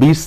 20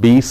20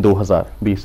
2020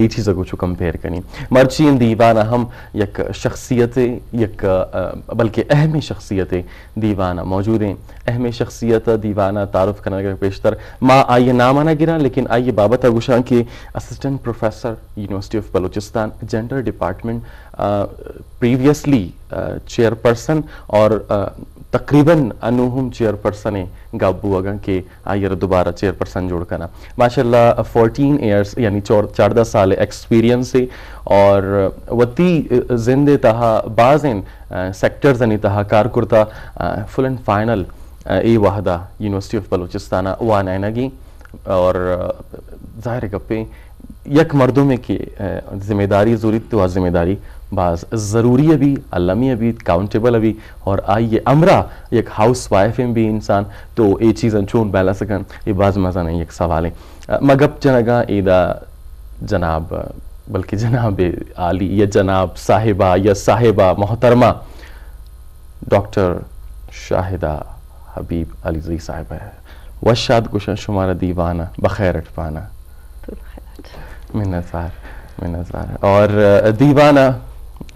یہ چیزوں کو کمپیئر کریں مرچین دیوانہ ہم یک شخصیت یک بلکہ اہم شخصیت دیوانہ موجود ہیں اہم شخصیت دیوانہ تعارف کرنے کا پیشتر ماں آئیے نام آنا گرا لیکن آئیے بابت گشاں کے assistant professor university of Balochistan gender department previously chair person اور تقریباً انوہم چیئر پرسن گابو اگاں کہ آئیے دوبارہ چیئر پرسن جوڑ کرنا ماشاءاللہ 14 ایئرس یعنی 14 سال ایکسپیرینس سے اور وتی زندے تہا بعضیں سیکٹرز انی تہا کارکرتا فل اینڈ فائنل ای وحدہ یونیورسٹی آف بلوچستانہ وانائنگی اور ظاہر گپے یک مردوں میں کہ ذمہ داری ضرورت تو ذمہ داری بعض ضروری ابھی علمی ابھی کاؤنٹیبل ابھی اور آئیے امرا ایک ہاؤس وائف بھی انسان تو یہ چیزیں چون بیلا سکن یہ بعض مزہ نہیں ایک سوال ہے مگب جنگا ایدہ جناب بلکہ جناب عالی یا جناب صاحبہ یا صاحبہ محترمہ ڈاکٹر شاہدہ حبیب علیزی صاحبہ ہے وشاد گشن شمارہ دیوانہ بخیرت پانا منظار اور دیوانہ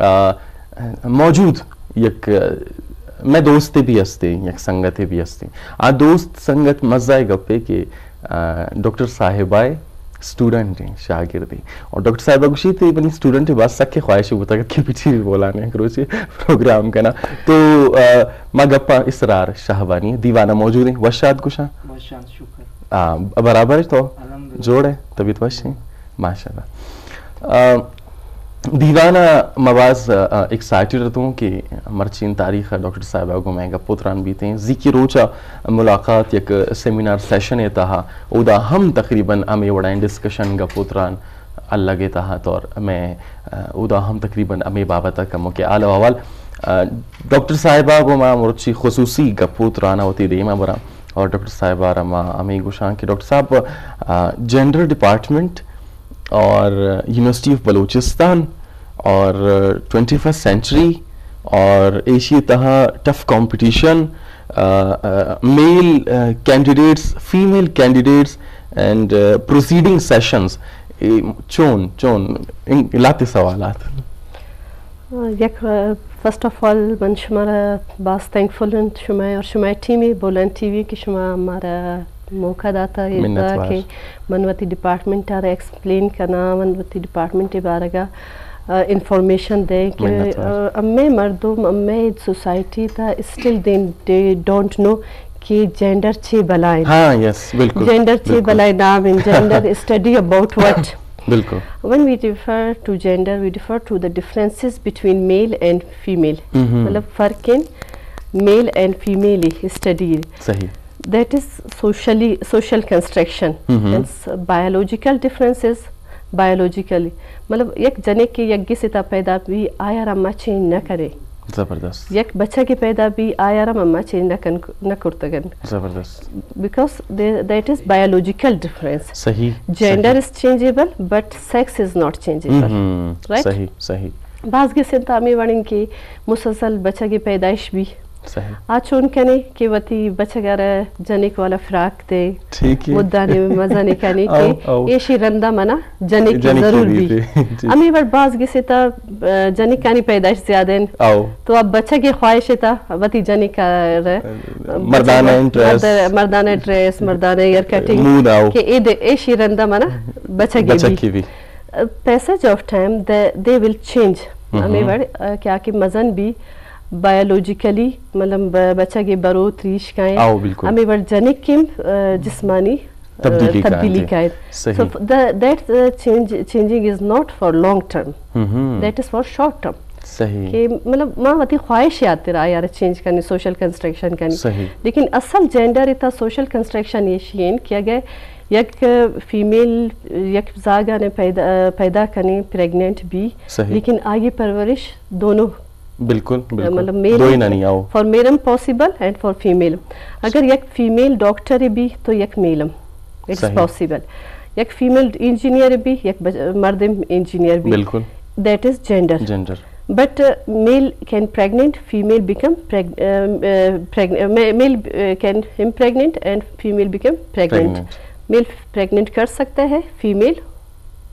موجود یک میں دوستے بھی ہستے یک سنگتے بھی ہستے دوست سنگت مزہ گپے کہ ڈاکٹر صاحبائے اسٹوڈنٹ ہیں شاگرد ہیں اور ڈاکٹر صاحبہ گوشی تھی بنی اسٹوڈنٹ ہے بس سکے خواہش ہوتا کہ پیچھے بھی بولانے کروچے پروگرام کا نا تو ماں گپا اسرار شاہبانی دیوانہ موجود ہیں وشاد گشاں شکر برابر ہے تو جوڑ ہے طبیعت وش ہیں ماشاءاللہ دیوانہ مواز ایکسائٹیڈ رہتا ہوں کہ مرچین تاریخ ڈاکٹر صاحبہ کو میں گا پوتران بیتے ہیں ذکی روچا ملاقات یک سیمینار سیشن ہے تہا اودا ہم تقریباً ہمیں وڑائیں ڈسکشن گا پوتران اللہ کے تہا اور میں اودا ہم تقریباً ہمیں بابتا کمو کہ آل اول ڈاکٹر صاحبہ کو میں مرچی خصوصی گا پوترانا ہوتی دیما برا اور ڈاکٹر صاحبہ رما ہمیں گوشان کہ ڈاکٹر صاحب جینڈر ڈپارٹمنٹ اور یونیورسٹی آف بلوچستان اور 21st سینچری اور ایشیا تہا tough competition male candidates female candidates and proceeding sessions چون لاتے سوالات یک فرسٹ آف آل من شمارا باس تھینکفل ہوں شمائے اور شمائے ٹیمی بولن ٹی وی کہ شما ہمارا موقع داتا ہے کہ منوتی ڈپارٹمنٹ آرہ ایکسپلین کرنا منوتی ڈپارٹمنٹ بارے گا انفارمیشن دے کہ امیں مردم امیں سوسائٹی تا اسٹل دے ڈونٹ نو کہ جینڈر چھ بلائیں ہاں یس بالکل جینڈر چھ بلائیں نام ان جینڈر اسٹڈی اباؤٹ وٹ بالکل when we refer to gender we refer to the differences between male and female مطلب فرق ان male and female study صحیح that is social construction and biological differences biologically مطلب یک جنے کی یک گستا پیدا بھی آیا رما چینج نہ کرے زبردست یک بچہ کی پیدا بھی آیا رما اما چینج نہ کرتگن زبردست because that is biological difference صحیح gender is changeable but sex is not changeable right صحیح صحیح بعض گسن تامی وڑن کی مسلسل بچہ کی پیدائش بھی آچون کنے کہ وتی بچہ گارا جنک والا فراق دے مدانے میں مزہ نکانے کہ یہ شیرندہ منا جنک کی ضرور بھی امی وڑ باز گی سے تا جنک کانی پیدائش زیادہ ہیں تو اب بچہ کی خواہش تا وتی جنک کا مردانہ ڈریس مردانہ ایئر کٹنگ کہ اے شیرندہ منا بچہ کی بھی passage of time they will change امی وڑ کیا کہ مزن بھی بایولوجیکلی مطلب بچہ کے برو تریش کائیں ہمیں ور جنک کم جسمانی تبدیلی کائیں so that changing is not for long term that is for short term صحیح کہ مطلب ماں وتی خواہش آتی رہا یار چینج کرنی سوشل کنسٹرکشن کرنی لیکن اصل جینڈر اتنا سوشل کنسٹرکشن یہ شین کیا گئے یک فیمیل یک زاگا نے پیدا کرنی پریگننٹ بھی لیکن آگے پرورش دونوں بالکل مطلب میل فار میلم پاسبل اینڈ فار فیمیل اگر یک فیمیل ڈاکٹر بھی تو یک میلم اٹس پاسبل یک فیمیل انجینئر بھی یک مرد انجینئر بھی بالکل that is gender but male can pregnant female become male can impregnate and female become pregnant male pregnant کر سکتا ہے female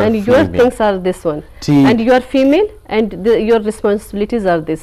and your things are this one and you are female and your responsibilities are this.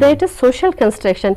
that is social construction.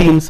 3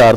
4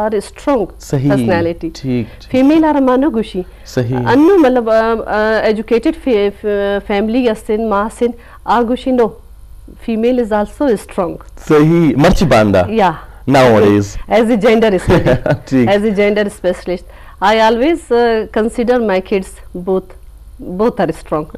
are strong personality. Female are mano gushi. Annu matlab educated family asin maasin agushi no. Female is also strong. Sahi marchi banda. Yeah. Nowadays. As a gender specialist. As a gender specialist, I always consider my kids both are strong,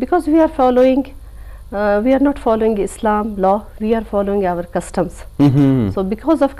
because we are following we are not following Islam law, we are following our customs. So because of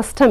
custom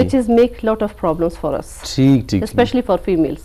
which is make lot of problems for us especially for females.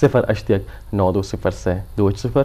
0-892-0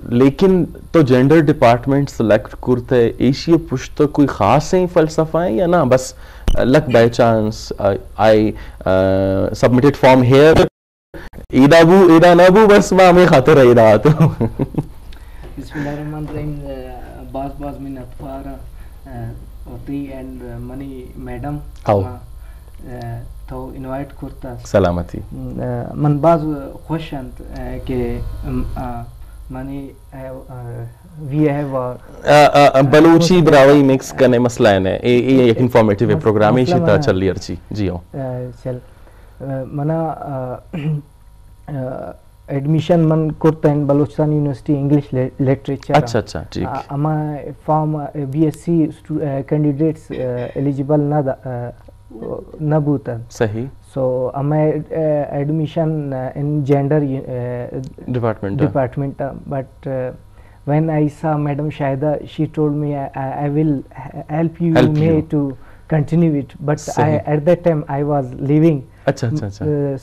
لیکن تو gender department select کرتا ہے Asia پشت کوئی خاص ہیں فلسفہ ہیں یا نا بس luck by chance I submitted form here ایدا بو ایدا نہ بو بس میں ہمیں خاطر رہی رہا تو بسم اللہ الرحمن الرحیم باز من اطفارا ہوتی اینڈ منی میڈم تو انوائٹ کرتا سلامتی من باز خوش انت کہ منی we have Balochi Brahui mix کرنے مسئلہ ہے یہ ایک انفارمیٹیو پروگرام ہی شتا چل رہی ارچی جی ہو چل منا ایڈمیشن من کرتا ہے بلوچستان یونیورسٹی انگلش لٹریچر اچھا اچھا ٹھیک اما from B S C candidates eligible نہ بوتن صحیح سو اما admission in gender department but when I saw Madam Shahida, she told me I will help you to continue it, but at that time I was leaving.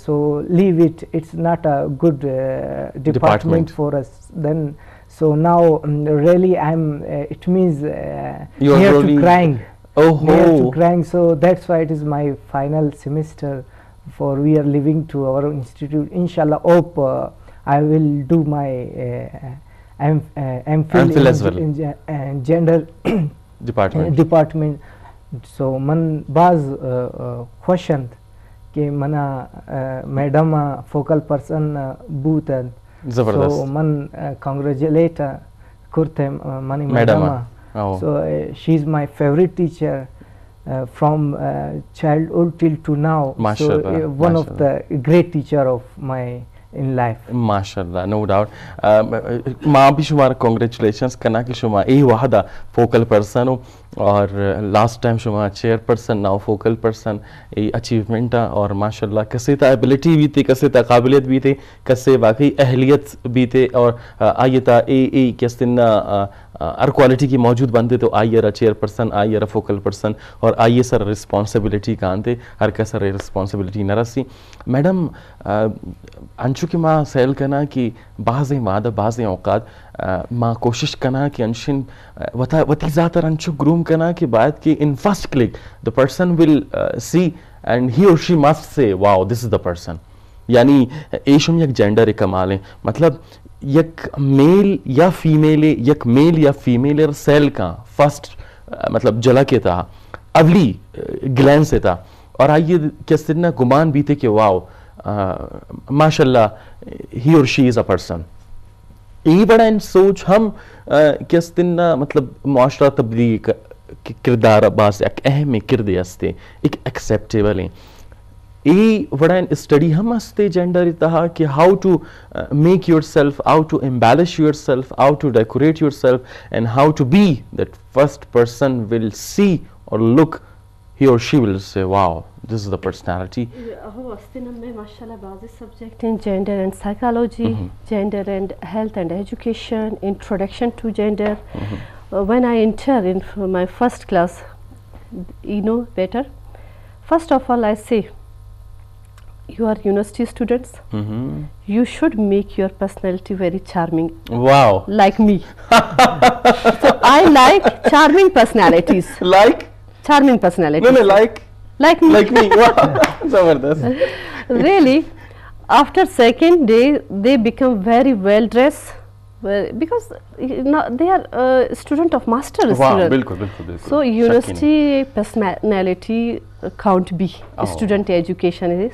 So leave it, it's not a good department for us then. So now really I'm it means near to crying. Near to crying, so that's why it is my final semester for we are leaving to our institute. Inshallah hope I will do my MPhil as well in gender department. So man baz خوشند کہ منا madam focal person بوتن زبردست so man congratulate کرتے منی madam so she is my favorite teacher from childhood till to now. So one of the great teacher of my in life. MashaAllah, no doubt. ماں بھی شمار congratulations کرنا کہ شما ای واحدہ focal person ہو اور لاسٹ ٹائم شما chair person now focal person ای اچیومنٹ اور ماشاءاللہ کسے تا ایبلٹی بھی تھی کسے تا قابلیت بھی تھی کسے واقعی اہلیت بھی تھے اور آئیے تا ای کس دن ہر کوالٹی کی موجود بنتے تو آئیے را چیئر پرسن آئیے را فوکل پرسن اور آئیے سر رسپانسبلٹی کانتے ہر کسر رسپانسبلٹی نہ رسی. میڈم انچو کہ ماں سیل کرنا کہ بعضیں مادہ بعضیں اوقات ماں کوشش کرنا کہ انشن وتی ذاتر انچو گروم کرنا کہ بعد کہ in first click the person will see and he or she must say wow this is the person. یعنی ایشم یک جینڈر کمال ہے مطلب یک میل یا فیمیل یک میل یا فیمیل سیل کا فرسٹ مطلب جلا کے تھا اولی گلین سے تھا اور آئیے کس دن گمان بھی تھے کہ واو ماشاءاللہ ہی اور شی از اے پرسن. یہی بڑا ان سوچ ہم کس دن مطلب معاشرہ تبدیلی کردار باز ایک اہم کردے ہستے ایک ایکسیپٹیبل ہیں ای بڑا ان اسٹڈی ہم ہستے جینڈر اتہا کہ how to make your self how to embellish your self how to decorate your self and how to be that first person will see اور look he or she will say wow this is the personality. هو استنا ما شاء الله بعض subject in gender and psychology, gender and health and education, introduction to gender. When I enter in my first class, you know better. First of all I say you are university students. You should make your personality very charming. Wow. Like me. So I like charming personalities. Like charming personality. No, like me. Like me. Wow. Zabardast. Really, after second day, they become very well dressed because they are student of master wow, student. Bilkul. So university personality count be student education is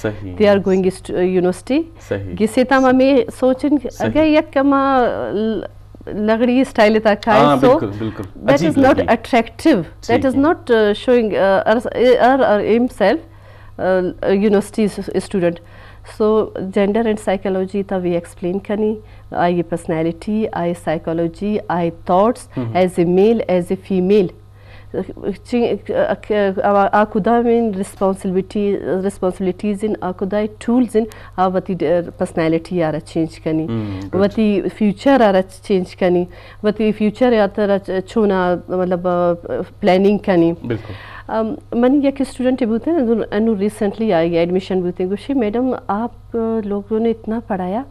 Sahi. They are going university. Sahi. giseta mame sochin agar yak kama لگڑی style تک ہے so that is not attractive, that is not showing himself university student. So gender and psychology ta we explain kani I personality, I psychology, I thoughts as a male as a female akuda mean responsibilities in akuda tools in wati personality ara change kani wati future ara change kani wati future atara chuna matlab planning kani. من یک student بولتے ہیں انو recently I admission بولتے ہیں گوشی madam آپ لوگوں نے اتنا پڑھایا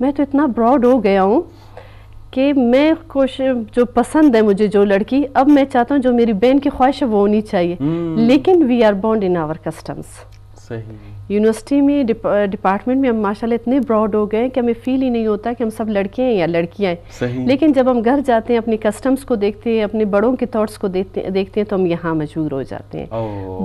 میں تو اتنا براڈ ہو گیا ہوں کہ میں جو پسند ہے مجھے جو لڑکی, اب میں چاہتا ہوں جو میری بہن کی خواہش ہے وہ ہونی چاہیے, لیکن we are bound in our customs. University میں ڈپارٹمنٹ میں ہم ماشاءاللہ اتنے براڈ ہو گئے کہ ہمیں فیل ہی نہیں ہوتا کہ ہم سب لڑکے ہیں یا لڑکیاں ہیں, لیکن جب ہم گھر جاتے ہیں اپنی کسٹمز کو دیکھتے ہیں, اپنے بڑوں کے تھاٹس کو دیکھتے ہیں تو ہم یہاں مجبور ہو جاتے ہیں.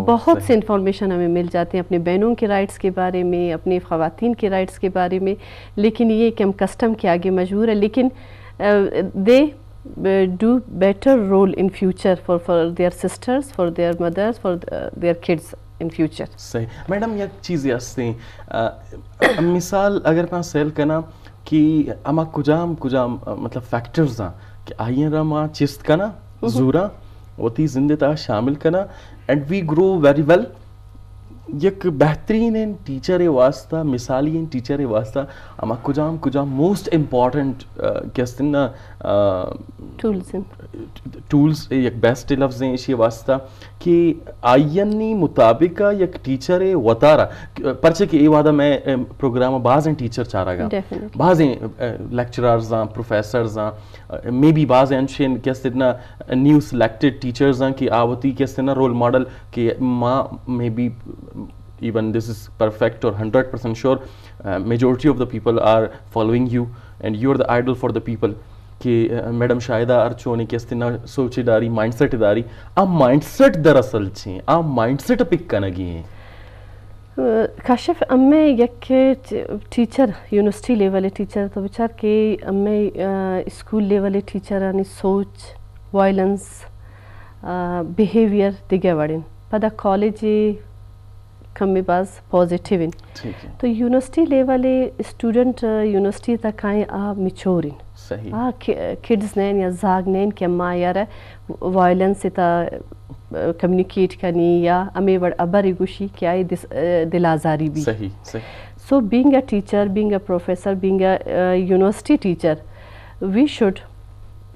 بہت سے انفارمیشن ہمیں مل جاتے ہیں اپنے بہنوں کے رائٹس کے بارے میں, اپنی خواتین کے رائٹس کے بارے میں, لیکن یہ کہ ہم کسٹم کے آگے مجبور ہیں. لیکن they do better role in future for their sisters, for their mothers, for their kids in future. صحیح. میڈم یک چیزی هستین مثال اگر پان سیل کنا کہ اما کجام مطلب فیکٹرز ہیں کہ آئین را ما چست کنا زورا وتی زندہ تا شامل کنا and we grow very well. یک بہترین ٹیچر واسطہ مثالی ٹیچر واسطہ اما کجام موسٹ امپورٹنٹ کہستن نا ٹولز یک بیسٹ لفظ ہیں اسی واسطہ کہ آئینی مطابق یک ٹیچر وطارہ پرچہ کہ یہ وعدہ میں پروگرام بعض ہیں ٹیچر چارہ گا بعض ہیں لیکچرارز ہیں پروفیسرز ہیں مے بی بعض ہیں انشین کہستن نا نیو سلیکٹڈ ٹیچرز ہیں کہ آوتی کہستن نا رول ماڈل کہ ماں maybe even this is perfect or 100% sure majority of the people are following you and you are the idol for the people کہ میڈم شاہدہ ارچونی کہستنا سوچی داری مائنڈ سیٹ داری آ mind set دراصل چھیں آ مائنڈ سیٹ پک کنگی ہیں. کاشف امی یک ٹیچر یونیورسٹی لیول ٹیچر تو بچار کہ امی اسکول لیول ٹیچر آنی سوچ وائلنس بیہیویئر دیگے وڑن پدا کالج کمی باز پازیٹیو ان تو یونیورسٹی لیول اسٹوڈنٹ یونیورسٹی تک آئیں آ میچورن آ کڈز نین یا زاگ نین کہ ما یار وائلنس تا کمیونیکیٹ کنی یا امی وڑ ابری گوشی کیا دل آزاری بھی. So being a teacher being a professor being a university teacher we should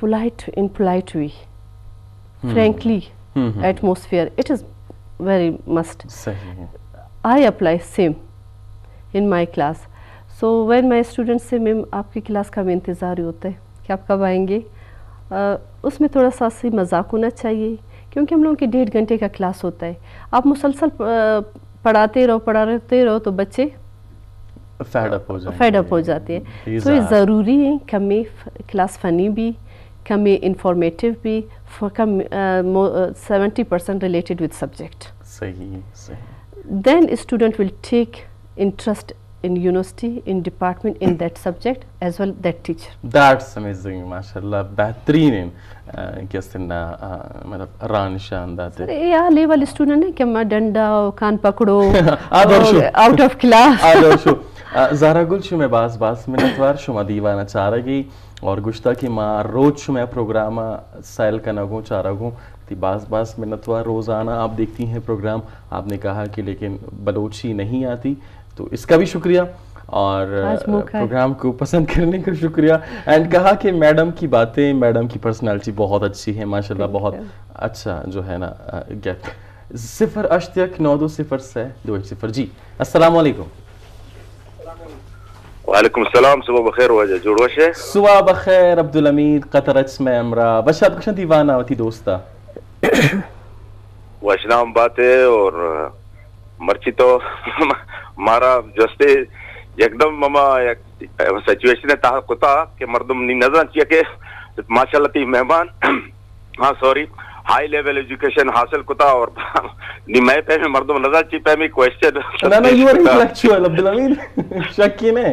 polite way, frankly atmosphere, it is very must. I apply same in my class. So when my students say ma'am آپ کی class کا ہمیں انتظار ہوتا ہے کہ آپ کب آئیں گے, اس میں تھوڑا سا سی مذاق ہونا چاہیے کیونکہ ہم لوگوں کی 1.5 گھنٹے کا کلاس ہوتا ہے. آپ مسلسل پڑھاتے رہو تو بچے فیڈ اپ ہو جاتے ہیں. تو یہ ضروری ہے کہ ہمیں کلاس فنی بھی, کمی انفارمیٹیو بھی, 70% related with subject. Then a student will take interest in university, in department, in that subject as well that teacher. That's amazing, mashallah. بہترین کہستنا مطلب ران شاندات ہے. یہ لیول اسٹوڈنٹ ہے کہ میں ڈنڈا کان پکڑو آؤٹ آف کلاس آدھو زہرا گل شو میں باس منتوار شما دیوانا چاہ رہی اور گشتہ کی ماں روز شو میں پروگرام سائل کنگوں چاہ رہا ہوں تی باس منتوار روزانہ آپ دیکھتی ہیں پروگرام. آپ نے کہا کہ لیکن بلوچی نہیں آتی تو اس کا بھی شکریہ اور پروگرام کو پسند کرنے کا شکریہ اینڈ کہا کہ میڈم کی باتیں میڈم کی پرسنالٹی بہت اچھی ہے ماشاءاللہ, بہت اچھا جو ہے نا گیٹ 081920210 جی. السلام علیکم. وعلیکم السلام. صبح بخیر وجہ جوڑ وشے صبح بخیر عبدالحمید قطرچ میں امرا بشاد کشن دیوانا ہوتی دوستا وشنام باتیں اور مرچی تو مارا جستے یکدم مما سچویشن ہے تاہا کتا کہ مردم نی نظر چیئے کہ ماشاءاللہ تی مہمان ہاں سوری ہائی لیول ایجوکیشن حاصل کتا اور نی میں پہمی مردم نظر چی پہمی کوئسچن نا یو آر انٹلیکچوئل عبدالحمید شکی نے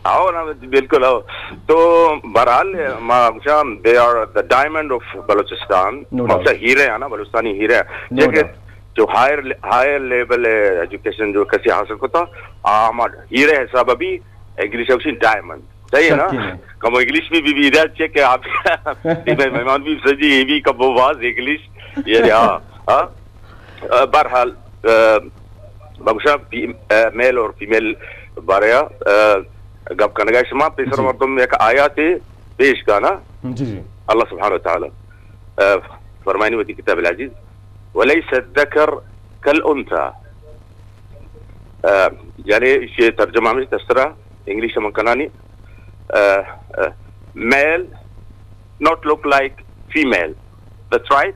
آؤ نا بالکل آؤ. تو بہرحال ماشاءاللہ they are the diamond of Balochistan, ماشاءاللہ ہیرے ہیں نا بلوچستانی ہیرے ہیں دیکھیں جو ہائر لیول ایجوکیشن جو کسی حاصل کرتا ہمارا ہیرے حساب ابھی انگلیش ہے اسی ڈائمنڈ صحیح ہے نا کم انگلیش میں بھی ادھر چیک کہ آپ مہمان بھی سجی یہ بھی کب وہ واز انگلیش یہ ہاں. بہرحال بخشا میل اور فیمیل باریا گپ کا نگاہ شما پیسر مردم ایک آیات پیش کا نا اللہ سبحانہ وتعالی فرمائنی ہوتی کتاب العزیز وَلَيْسَ الذَّكَرْ كَالْأُنْثَى یعنی یہ ترجمہ میں تسرہ English Makanani, male not look like female. That's right.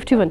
51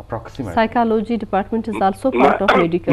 approximate psychology department is also part of medical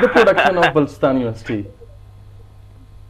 the production of Balochistan University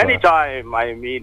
many time I mean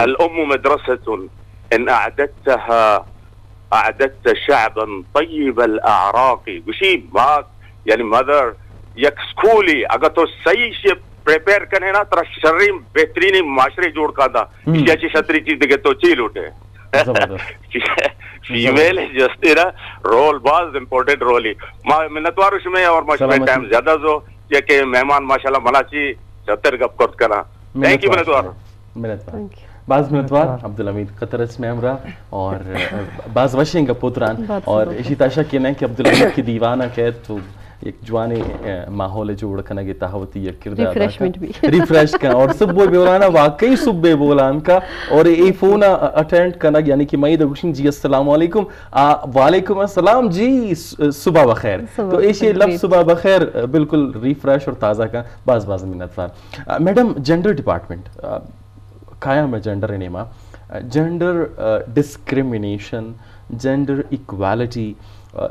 الأم مدرسة إن أعددت شعبا طيب الأعراق وشي ما يعني مدر یک سکولی اگر تو صحیح سے پریپیر کرنے نا ترا شرعی بہترین معاشرے جوڑ کا دا اسی اچھی شطری چیز دیکھے تو چیل اٹھے فیمیل جستے نا رول باز امپورٹنٹ رول ہی منتوار اس میں اور مشہور ٹائم زیادہ زو یہ کہ مہمان ماشاءاللہ ملاشی چتر گپ کرت کرنا تھینک یو منتوار بعض منتوار عبدالحمید قطر اسم امرا اور بعض وشنگ پوتران اور اسی تاشا کہنا ہے کہ عبدالحمید کی دیوانہ قید تو ایک جوانی ماحول جوڑ کنا گی تحوتی ایک کردار ریفریش کنا اور صبح بولانا واقعی صبح بولان کا اور ای فون اٹینڈ کنا یعنی کہ میں دگوشن جی السلام علیکم وعلیکم السلام جی صبح بخیر تو ایشی لفظ صبح بخیر بالکل ریفریش اور تازہ کا بعض منتوار میڈم جنڈر ڈپارٹمنٹ قائم ہے جنڈر انیما gender discrimination gender equality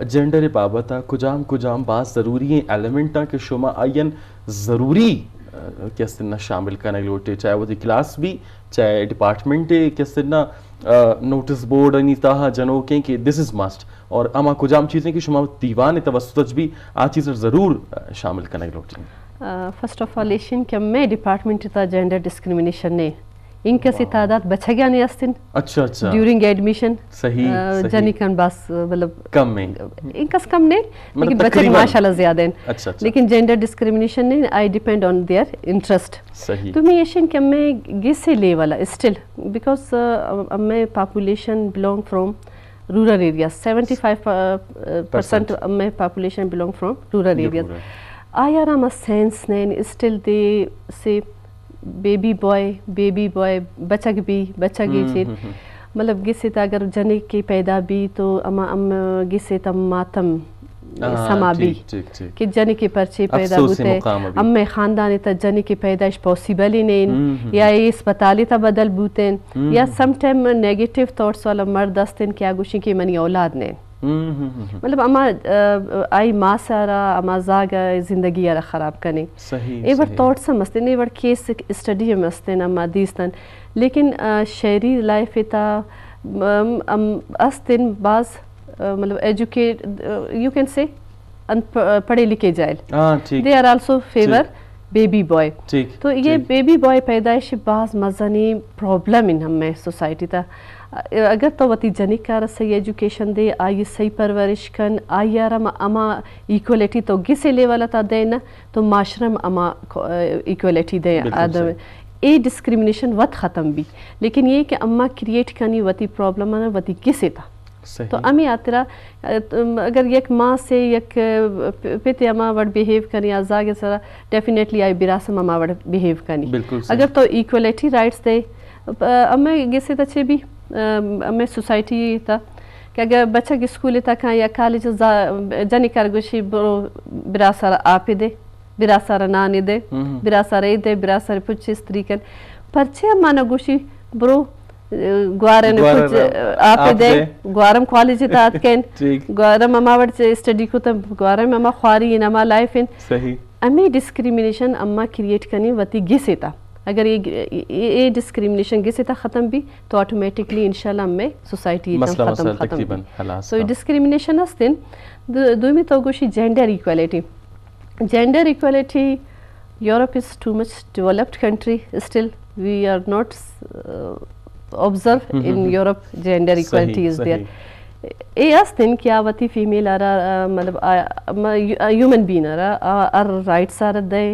gender بابتا کجام بعض ضروری ایلیمنٹاں کہ شما آئین ضروری کس طرح شامل کرنے لوٹے چاہے وہ کلاس بھی چاہے ڈپارٹمنٹ کس طرح نوٹس بورڈ نیتا جنو کہ دس از مسٹ اور اما کجام چیزیں کہ شما دیوان توسط بھی آ چیزیں ضرور شامل کرنے لوٹیں فرسٹ آف آل ایشین کہ میں ڈپارٹمنٹ تا جنڈر ڈسکریمنیشن نے ان کسی تعداد بچہ گیا نہیں استن اچھا ڈیورنگ ایڈمیشن صحیح جنی کن بس مطلب کم میں ان کس کم نہیں لیکن بچہ ماشاءاللہ زیادہ ہیں لیکن جینڈر ڈسکریمنیشن نہیں آئی ڈیپینڈ آن دیئر انٹرسٹ تو میں ایشین کہ میں گیسے لے والا اسٹل بیکاز میں population belong from rural areas 75% میں population belong from rural areas I am a sense then still they say baby boy بچہ گی چیز مطلب گسے تا اگر جنے کی پیدا بھی تو اما گسے تا ماتم سما بھی کہ جنے کے پرچے پیدا ہوتے ام خاندان تا جنے کی پیدائش پاسیبل ہی نہیں یا اسپتالی تا بدل بوتیں یا سم ٹائم نیگیٹیو تھاٹس والا مرد استن کیا گوشیں کہ منی اولاد نے مطلب اما آئی ماں سارا اما زاگا زندگی ارا خراب کنی ایور تھاٹس مستن ایور کیس اسٹڈی مستن اما دیستن لیکن شہری لائف تا استن بعض مطلب ایجوکیٹ یو کین سے پڑھے لکھے جائل دے are also favour baby boy. تو یہ بیبی بوائے پیدائش بعض مزنی پرابلم ان ہمیں سوسائٹی تا اگر تو وتی جنی کار صحیح ایجوکیشن دے آئی صحیح پرورش کن آئی آرام اما ایکولیٹی تو گسے لیولا تا دینا تو معاشرم اما ایکولیٹی دے آدم اے ڈسکریمنیشن وقت ختم بھی لیکن یہ کہ اما کریٹ کنی وتی پرابلم آنا وتی گسے تا تو امی آترا اگر یک ماں سے یک پیتے اما وڑ بیہیو کنی آزاگے سرا ڈیفینیٹلی آئی براسم اما وڑ بیہیو کنی اگر تو ایکولیٹی رائٹس دے امی گسے تا چھے بھی ہمیں سوسائٹی تا کہ اگر بچہ کی اسکول تا کھاں یا کالج جنی کارگوشی برا سارا آپے دے برا سارا نانے دے برا سارا اے دے برا سارا پچھ اس طریقے پرچے امانا گوشی برو گوارن کچھ آپے دے گوارم کالج تا آتکین گوارم اما وڑ اسٹڈی کو تا گوارم اما خواری ان اما لائف ان امی ڈسکریمنیشن اما کریٹ کنی وطی گسے تا اگر یہ ڈسکریمنیشن گسے تا ختم بھی تو آٹومیٹکلی انشاءاللہ ہمیں سوسائٹی ختم سو ڈسکریمنیشن استن دومی تو گوشی gender equality. Gender equality, Europe is too much developed country. Still, we are not observed in Europe. Gender equality is there. Yes, then kya vati female ara, malab human being ara, our rights are there.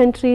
country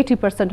80%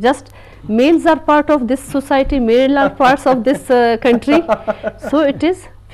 just males are part of this society male are parts of this country so it is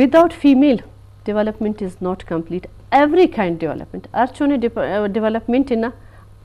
without female development is not complete every kind development archone development in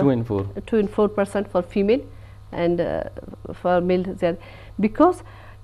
2 and 4% for female and for male because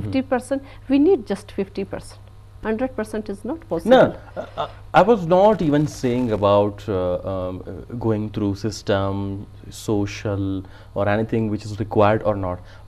50% we need just 50% 100% is not possible. No, I was not even saying about going through system, social or anything which is required or not.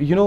you know,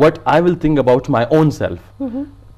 what I will think about my own self.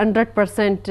100%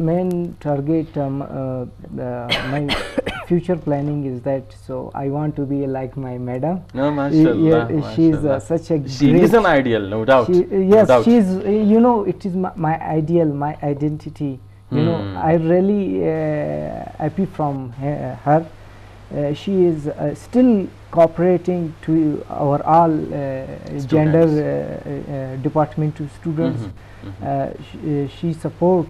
main target, my future planning is that, so I want to be like my madam. No, mashallah. She's such a she is an ideal, no doubt. Yes, no doubt. she's, you know, it is my ideal, my identity. You know, I really happy from her. She is still cooperating to our all gender department to students. She support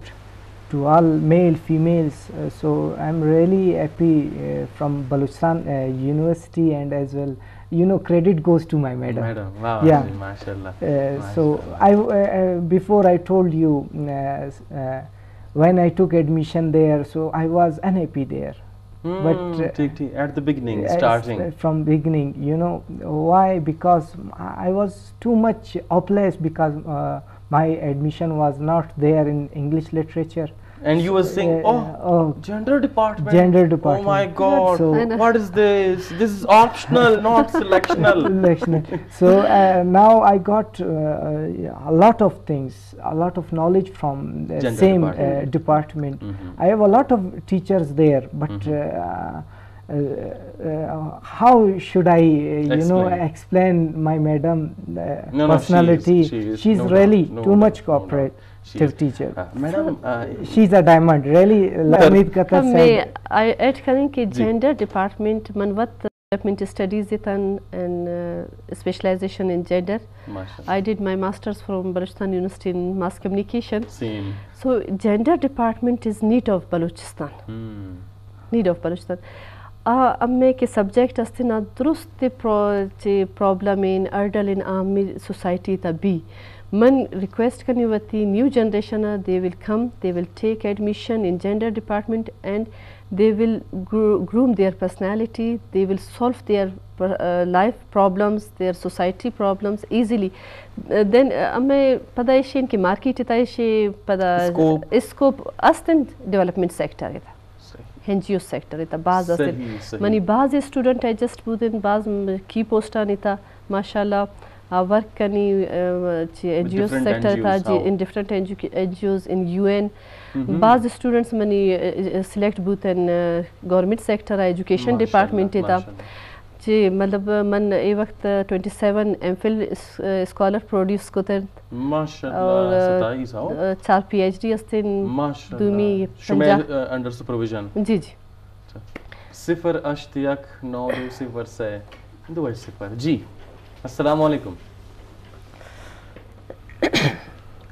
to all male, females. So I'm really happy from Balochistan University, and as well, you know, credit goes to my madam. Wow, yeah, mashallah. So I before I told you, when I took admission there, so I was unhappy there. But at the beginning, starting from beginning, you know why? Because I was too much hopeless, because my admission was not there in English literature. And you were saying, gender department. Gender department. Oh my God! So what is this? This is optional, not selectional. So now I got a lot of things, a lot of knowledge from the same department. I have a lot of teachers there, but how should I, you know, explain my madam personality? She's really too much cooperative teacher. Madam, she's a diamond, really. I add karein ki gender department manvat development studies itan and specialization in gender. I did my masters from Balochistan University in mass communication. Same. So gender department is need of Balochistan. Need of Balochistan. اب میں کہ subject استے نا درست problem in ارڈل in عامی society تا be من request کرنی ہوتی new generation they will come they will take admission in gender department and they will groom their personality, they will solve their life problems, their society problems easily. Then میں پدا ایشی ان کی market تا ایشی پدا scope استن development sector تھا NGO sector ita baz astin mani baz student adjust budin baz key post anita mashallah work kani NGO sector tha in different NGOs in UN. baz students mani select buten government sector education department ita جی مطلب من ای وقت 27 MPhil scholar produce کوتر ماشاءاللہ 4 PhD استن دومی شما under supervision جی جی 0819203 جی السلام علیکم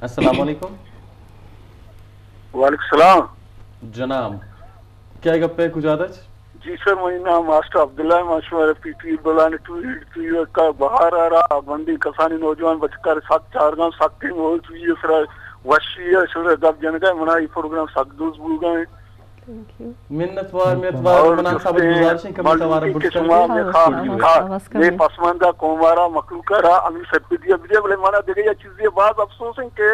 السلام علیکم وعلیکم السلام جناب کیا گپ ہے کچھ آدھچ جی سر میرا نام ماسٹر عبداللہ مشورہ پی ٹی بلانے ٹویٹ کا باہر آ رہا بندی کسانی نوجوان بچکر سات چار گاؤں سات تین ہو چوئی ہے سر وشی ہے سر دب جن گئے منائی پروگرام سات دوز بول گئے منتوار منان صاحب گزارشیں کمی توارا بڑھتا میں پسماندہ قومارا مخلوقہ رہا امی سب دیا بجے بلے مانا دیکھے یہ چیزیں بعض افسوس ہیں کہ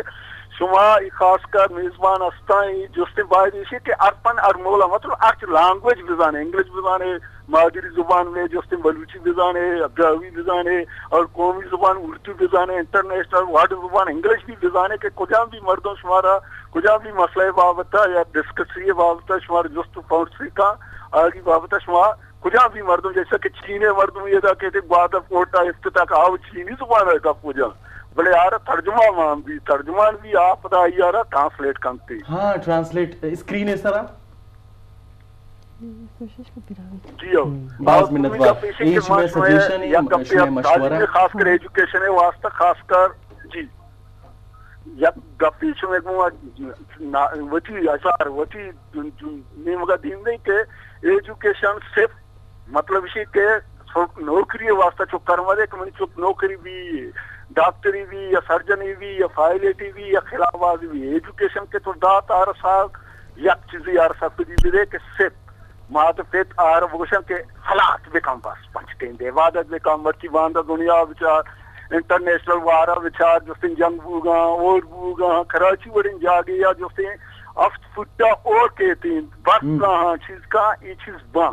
شما خاص کر میزبان استائیں جوستے باید اسی کہ ارپن ارمولا مطلب ارچ لانگویج بزانے انگلش بزانے مادری زبان میں جوستے بلوچی بزانے ابراوی بزانے اور قومی زبان اردو بزانے انٹرنیشنل وارڈ زبان انگلش بھی بزانے کہ کجا بھی مردوں شمارا کجا بھی مسئلہ بابتا یا ڈسکسی بابتا شمار جوست فاؤنڈری کا آگی بابتا شما کجا بھی مردوں جیسا کہ چینے مردوں یہ تھا کہتے بعد کوٹا افتتاح کا آو چینی زبان ہے کا پوجا بلے یار ترجمہ مان بھی ترجمان بھی آپ پتہ آئی یار ٹرانسلیٹ کرتے ہاں ٹرانسلیٹ اسکرین ہے سر جی بعض منت بعد ایچ میں سجیشن ہے یا مشورہ خاص کر ایجوکیشن ہے واسطہ خاص کر جی یا گپی میں وتی اشار وتی نیمگا دین نہیں کہ ایجوکیشن صرف مطلب اسی کہ نوکری واسطہ چو کرمدے کہ من چپ نوکری بھی ڈاکٹری بھی یا سرجنی بھی یا پائلٹی بھی یا خلاف بازی بھی ایجوکیشن کے تو دات آر ساک یک چیزی آر ساک دی بھی کہ صرف مات فیت آر وگوشن کے حالات بکم بس پنچتیں دے وعدت بکم مرچی باندہ دنیا بچار انٹرنیشنل وارا بچار جستیں جنگ بوگاں اور بوگاں کراچی وڑن جاگے یا جستیں افت فٹا اور کہتے ہیں بس کہاں چیز کا یہ چیز باں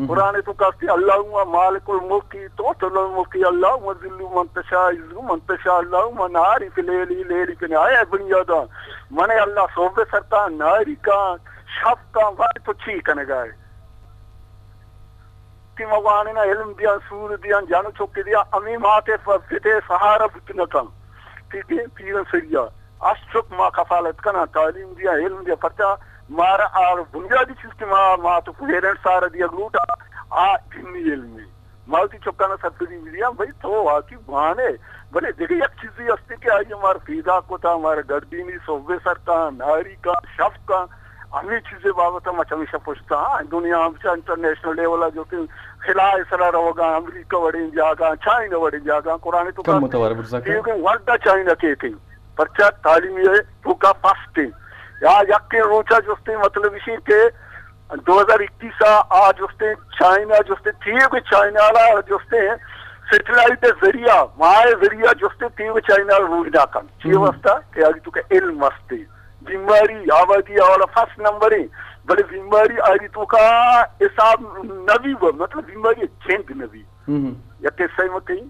قرآن تو کہتے اللہم مالک الملکی توتل الملکی اللہم ذل من تشاء عز من تشاء اللہم ناری فی لیلی لیلی فی نہایا بنیادہ منے اللہ صوبے سرتا ناری کا شف کا وقت تو چھی کنے گئے کہ موانے نا علم دیا سور دیا جانو چوکے دیا امیم آتے فتح سہارا بتنکا ٹھیک ہے پیرن سریا اشچک ما کفالت کنا تعلیم دیا علم دیا پرچا مارا اور بنیادی چیز کی ماں تو پیرنٹ سارا دیا گلوٹا دینی علمی مالتی چکانا سرپری دیا بھائی تو آکی بانے بلے دیکھے یک چیزی ہستی کہ آئی ہمارا فیدا کو تھا ہمارا گردینی صوبے سر کا ناری کا شف کا ہمیں چیزیں بابت ہم ہمیشہ پوچھتا ہاں دنیا ہمیشہ انٹرنیشنل لیولا جو کہ خلائی سرا رہو گا امریکہ وڑیں جاگا چائنا وڑیں جاگا قرآن تو کہتے ورڈا چائنا کے کہیں پرچہ تعلیمی ہے تو کا فاسٹنگ یا یک روچا جستے مطلب اسی کہ 2021 آج جستے چائنا جستے تیو چائنا جستے سیٹلائٹ ذریعہ مائے ذریعہ جستے تیو چائنا روڑا کن چیئے وستا کہ آگی تو کہ علم وستے بیماری آبادی والا فرسٹ نمبر ہے بلے بیماری آگی تو کا حساب نبی مطلب بیماری چینک نبی یا کیسا ہی مکہیں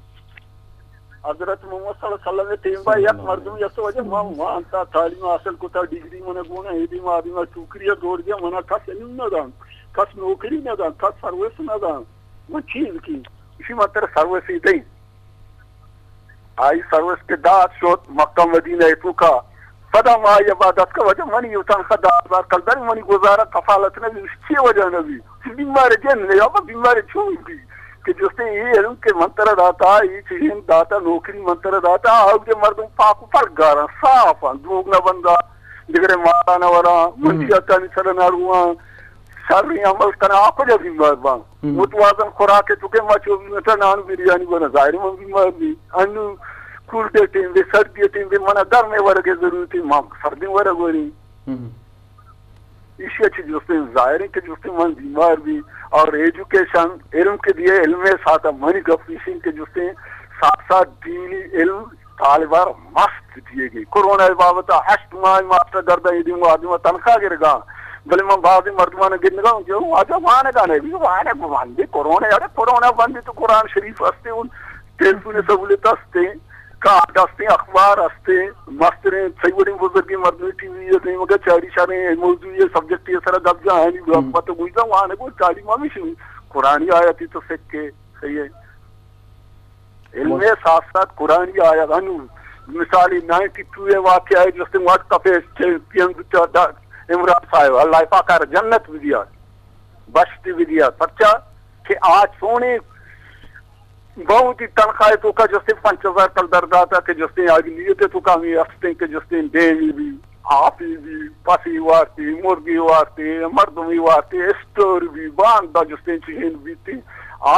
حضرت محمد صلی اللہ علیہ وسلم نے تیم بھائی یک مردم یا تو وجہ ماں انتا تعلیم حاصل کو تا ڈگری منہ گونا ایدی ماں آدمی ٹوکریہ دوڑ دیا منہ کس علم نہ دان کس نوکری نہ دان کس سروس نہ دان من چیز کی اسی مطلب سروس ہی دیں آئی سروس کے داد شوت مکہ مدینہ تو کا فدا ماں عبادت کا وجہ منی اتان کا داد بار کل در منی گزارا کفالت نبی اس چی وجہ نبی بیمار جن لے اب بیمار چھوڑ دی کہ جس نے یہ علم کے منتر داتا یہ چیزیں داتا نوکری منتر داتا آگ جو مردم پاکو پر گارا صاف دوگ نہ بندہ جگرے مارا نہ ورا منشیاتا نہیں سر نہ روان شرری عمل کنا آکو جا بیمار بان متوازن خوراکے چکے ما چوبی مٹر نان بریانی بنا ظاہری من بیمار بھی انو کول دے ٹیم دے سردی ٹیم دے منا در میں ورگے ضرورتی ماں سردی ورگ وری اسی اچھی جستے ظاہر ہے کہ جستے من بیمار بھی اور ایجوکیشن علم کے دیئے علم ساتھ منی گفیشن کے جستے ساتھ ساتھ دینی علم طالبار مست دیئے گئی کرونا بابتا 8 ماہ ماسٹر گردہ یہ دیں آدمی تنخواہ گر گا بلے میں بعضی مردمانے گرنے گا جو آجا وانے گا نہیں بھی وانے گا باندے کرونا باندے تو قرآن شریف ہستے ان ٹیلفون سہولت ہستے کارڈ ہستے اخبار ہستے مستریں صحیح بڑی بزرگی مردمی ٹی وی ہے مگر چاڑی شاریں موضوع یہ سبجیکٹ یہ سارا دب جا ہے نہیں بات تو گوئیتا وہاں نے کوئی چاڑی مامی شنی قرآنی آیتی تو سکھ کے صحیح ہے علم ساتھ ساتھ قرآنی آیا انو مثالی 92 واقعہ ہے جس نے وقت کفے چیمپئن عمران صاحب اللہ پاکار جنت بھی دیا بشتی بھی دیا پرچا کہ آج سونے بہت ہی تنخواہ تو کا جس نے 5000 کل درد آتا کہ جس نے آگے لیے تھے تو کا ہمیں اکھتے کہ جس نے ڈیمی بھی آپی بھی پسی وارتی مرگی وارتی مردمی وارتی اسٹور بھی باندھا جس نے چیزیں بھی تھی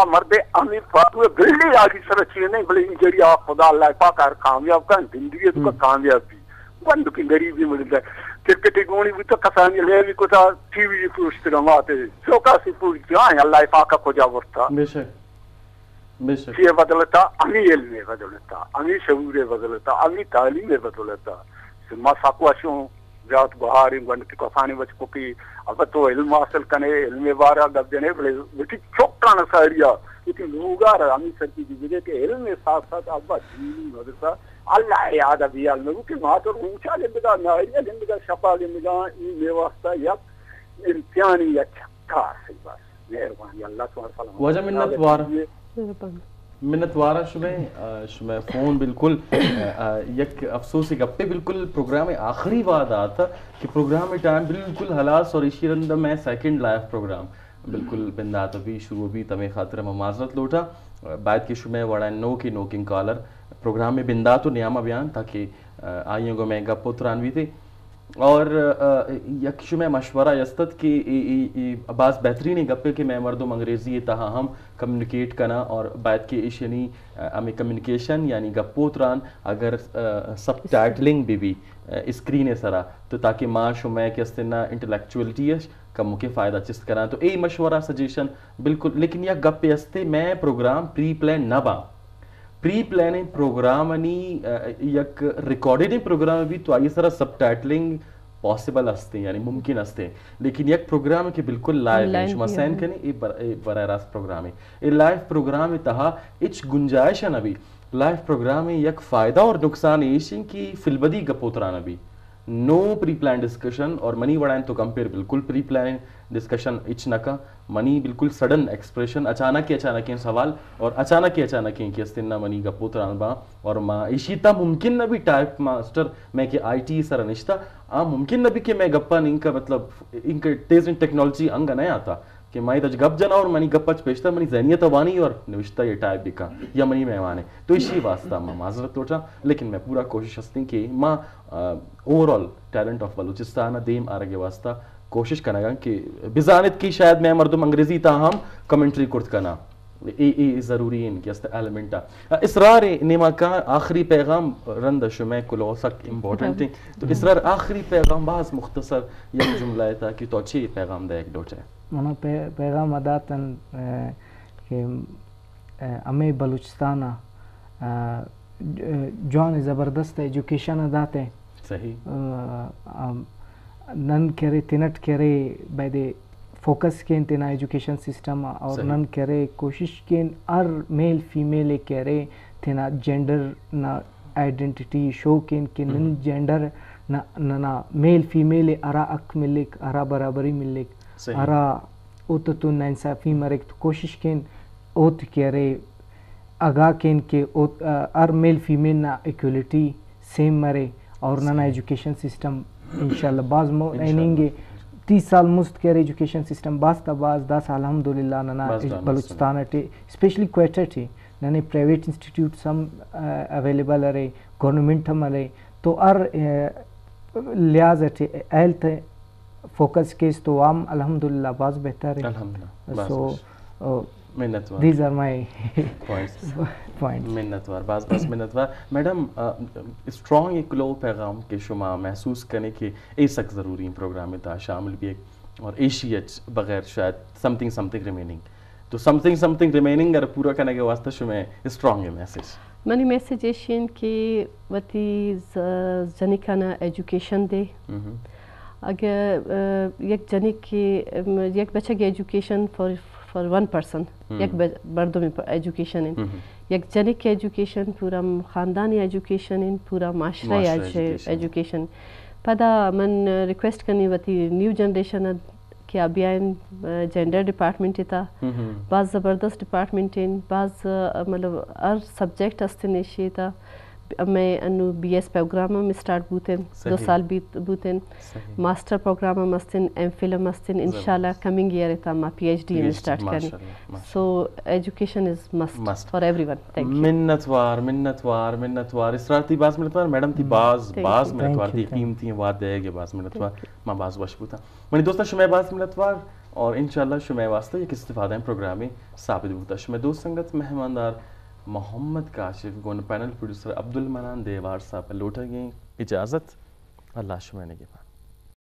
مرد امیر فاتوے گھڑی آگی سر چیزیں نہیں بلے انجری خدا اللہ پاکار کامیاب کا زندگی تو کا کامیاب بھی بند کی غریبی مل جائے کرکٹی گونی بھی تو کسانی لے بھی کتا ٹی وی پوچھتے گا ماتے چوکا سی پوچھتے ہیں اللہ پاکا کو جا ورتا یہ بدلتا امی علم بدلتا امی شعور بدلتا امی تعلیم بدلتا ما ساکواشوں جات بہاری گنڈ کی کفانی بچ کو کی اب تو علم حاصل کرنے علم بارا گب دینے بلے بیٹی چوکا نہ ساڑیا لیکن لوگا رہا امی سر کی دیجئے کہ علم ساتھ ساتھ ابا دینی مدرسہ اللہ یاد ابھی علم کہ ماں تو اونچا زندگاہ نائریہ زندگاہ شفا زندگاہ این میں واسطہ یک امتحانی یا چھکا سی بس مہربانی اللہ تمہارا سلام وجہ منت وارا منت وارا شمع فون بالکل یک افسوسی گپے بالکل پروگرام آخری وعد آتا کہ پروگرام ٹائم بالکل حلاس اور اسی رندہ میں سیکنڈ لائف پروگرام بالکل بندات ابھی شروع بھی تمہیں خاطر معذرت لوٹا بعد کی شمع وڑا نو کی نوکنگ کالر پروگرام میں بندات و نیامہ بیان تاکہ آئیوں کو میں گپ ترانوی تھے اور یک شمع مشورہ یستت کہ بعض بہترین گپے کہ میں مردم انگریزی تہا ہم کمیونیکیٹ کرنا اور بعد کے ایشنی ہمیں کمیونیکیشن یعنی گپو تران اگر سب ٹائٹلنگ بھی اسکرین سرا تو تاکہ ماں شمع کے استنا انٹلیکچولیٹی ہے کا موقع فائدہ چست کرنا تو ای مشورہ سجیشن بالکل لیکن یہ گپے استے میں پروگرام پری پلان نہ با پری پلاننگ پروگرام یک ریکارڈنگ پروگرام بھی تو آئیے سرا سب ٹائٹلنگ پاسبل استے یعنی ممکن استے لیکن یک پروگرام کے بالکل لائیو ہے شما سین کنی ای براہ راست پروگرام ہے ای لائیو پروگرام تہا اچ گنجائش ہے نبی لائیو پروگرام ہے یک فائدہ اور نقصان ایشن کی فلبدی گپوترا نبی نو پری پلان ڈسکشن اور منی وڑائن تو کمپیر بالکل پری پلان ڈسکشن اچ نکا منی بالکل سڈن ایکسپریشن اچانک سوال اور اچانک کہ استنا منی گپوترا با اور ما ایشیتا ممکن نہ بھی ٹائپ ماسٹر میں کہ آئی ٹی سر نشتا ممکن نہ بھی کہ میں گپا ان کا مطلب ان کا تیز ٹیکنالوجی انگ نہیں آتا کہ مائی دج گپ جنا اور منی گپچ پیشتا منی ذہنیت وانی اور نوشتہ یہ ٹائپ دکھا یا منی مہمان ہے تو اسی واسطہ ماں معذرت توٹا لیکن میں پورا کوشش ہستی کہ ماں overall talent of Balochistan them آرگے واسطہ کوشش کرنا گا کہ بزانت کی شاید میں مردم انگریزی تاہم کمنٹری کرت کرنا ای ضروری ان کی است ایلیمنٹا اسرار نیما کا آخری پیغام رند شمع کلو سک امپورٹنٹ ہے تو اسرار آخری پیغام بعض مختصر یک جملہ تھا کہ تو اچھی پیغام دے ایک دوچے منا پیغام اداتن کہ ہمیں بلوچستان جوان زبردست ایجوکیشن اداتے صحیح نن کرے تنٹ کرے بیدے focus can Tina education system اور نن کرے کوشش کین ہر میل فیمیل کرے تینا جینڈر نا آئیڈینٹی شو کین کہ نن جینڈر نا میل فیمیل ارا اک ملک ارا برابری ملک ارا اوتتو نا انصافی مرک تو کوشش کین اوت کرے آگاہ کین کہ ہر میل فیمیل نا ایکولیٹی سیم مرے اور نا ایجوکیشن سسٹم انشاءاللہ بعض اینگے 30 سال مست کر ایجوکیشن سسٹم باز تا باز 10 الحمدللہ ننا بلوچستان اٹے اسپیشلی کوئٹہ ٹے ننے پرائیویٹ انسٹیٹیوٹ سم اویلیبل ارے گورنمنٹ ہم ارے تو ار لحاظ اٹے ہیلتھ فوکس کیس تو عام الحمدللہ باز بہتر ہے سو these are my points منتوار باز منتوار میڈم اسٹرانگ ایک لو پیغام کے شما محسوس کرنے کے ایسک ضروری پروگرام تھا شامل بھی ایک اور ایشیت بغیر شاید سمتنگ ریمیننگ تو سمتنگ ریمیننگ اگر پورا کرنے کے واسطہ شما اسٹرانگ ہے میسیج منی میسیج ایشین کی وتی جنکانا ایجوکیشن دے اگر یک جنک کی یک بچہ کی ایجوکیشن for one person یک بردوں میں ایجوکیشن ان یک جنک کی ایجوکیشن پورا خاندانی ایجوکیشن ان پورا معاشرہ ایجوکیشن پدا من ریکویسٹ کرنی وتی نیو جنریشن کہ ابیان جینڈر ڈپارٹمنٹ تا بعض زبردست ڈپارٹمنٹ ان بعض مطلب ہر سبجیکٹ استنیشی تا میں انو بی ایس پروگرام میں اسٹارٹ بوتن 2 سال بوتن ماسٹر پروگرام مستن ایم فلم مستن انشاءاللہ کمنگ ایئر تا ما پی ایچ ڈی اسٹارٹ کرنی so education is must for every one thank you منتوار اسرارتی باز منتوار میڈم تھی باز منتوار تھی قیمتی وعد دے گے باز منتوار ما باز وش بوتا منی دوستا شمع باز منتوار اور انشاءاللہ شمع واسطہ یک استفادہ پروگرام میں ثابت بوتا شمع دوست سنگت مہماندار محمد کاشف گون پینل پروڈیوسر عبد المنان دیوار صاحب لوٹا گئیں اجازت اللہ شمع نے کے